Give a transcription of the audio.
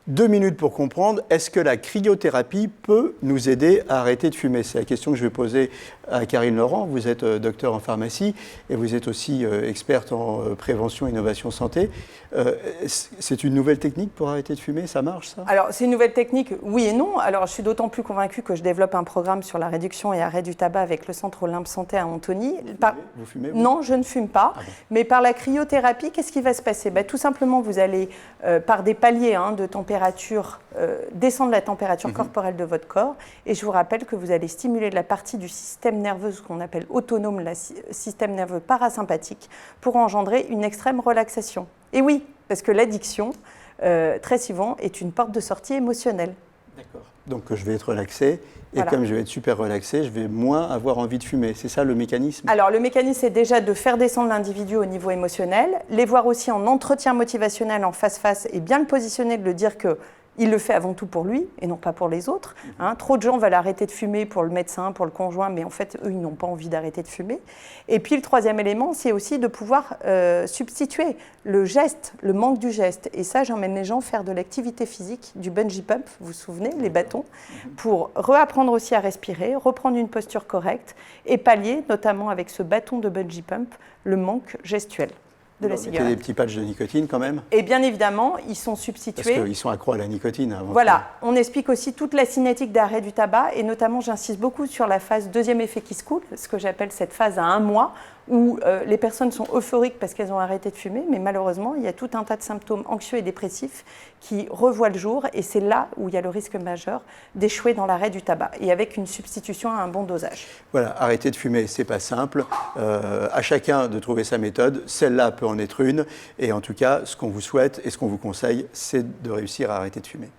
2 minutes pour comprendre, est-ce que la cryothérapie peut nous aider à arrêter de fumer? C'est la question que je vais poser à Karine Laurent. Vous êtes docteur en pharmacie et vous êtes aussi experte en prévention, innovation, santé. C'est une nouvelle technique pour arrêter de fumer? Ça marche, ça? Alors, c'est une nouvelle technique, oui et non. Alors, je suis d'autant plus convaincue que je développe un programme sur la réduction et arrêt du tabac avec le Centre Olympe Santé à Antony. Vous fumez, vous? Non, je ne fume pas. Ah bon. Mais par la cryothérapie, qu'est-ce qui va se passer? Tout simplement, vous allez, par des paliers de température, descendre la température corporelle de votre corps. Et je vous rappelle que vous allez stimuler la partie du système nerveux, ce qu'on appelle autonome, le système nerveux parasympathique, pour engendrer une extrême relaxation. Et oui, parce que l'addiction, très souvent, est une porte de sortie émotionnelle. D'accord. Donc je vais être relaxé, et Voilà. comme je vais être super relaxé, je vais moins avoir envie de fumer. C'est ça le mécanisme? Alors, le mécanisme, c'est déjà de faire descendre l'individu au niveau émotionnel, les voir aussi en entretien motivationnel, en face-face, et bien le positionner, de le dire qu'il le fait avant tout pour lui et non pas pour les autres. Trop de gens veulent arrêter de fumer pour le médecin, pour le conjoint, mais en fait, eux, ils n'ont pas envie d'arrêter de fumer. Et puis, le troisième élément, c'est aussi de pouvoir substituer le geste, le manque du geste. Et ça, j'emmène les gens faire de l'activité physique, du bungee pump, vous vous souvenez, les bâtons, pour réapprendre aussi à respirer, reprendre une posture correcte et pallier, notamment avec ce bâton de bungee pump, le manque gestuel de la cigarette. Il y a des petits patchs de nicotine quand même? Et bien évidemment, ils sont Parce substitués. qu'ils sont accros à la nicotine. Avant Voilà, on explique aussi toute la cinétique d'arrêt du tabac et notamment j'insiste beaucoup sur la phase deuxième effet qui se coule, ce que j'appelle cette phase à 1 mois où les personnes sont euphoriques parce qu'elles ont arrêté de fumer, mais malheureusement, il y a tout un tas de symptômes anxieux et dépressifs qui revoient le jour et c'est là où il y a le risque majeur d'échouer dans l'arrêt du tabac et avec une substitution à un bon dosage. Voilà, arrêter de fumer, c'est pas simple. À chacun de trouver sa méthode. Celle-là peut en être une. Et en tout cas, ce qu'on vous souhaite et ce qu'on vous conseille, c'est de réussir à arrêter de fumer.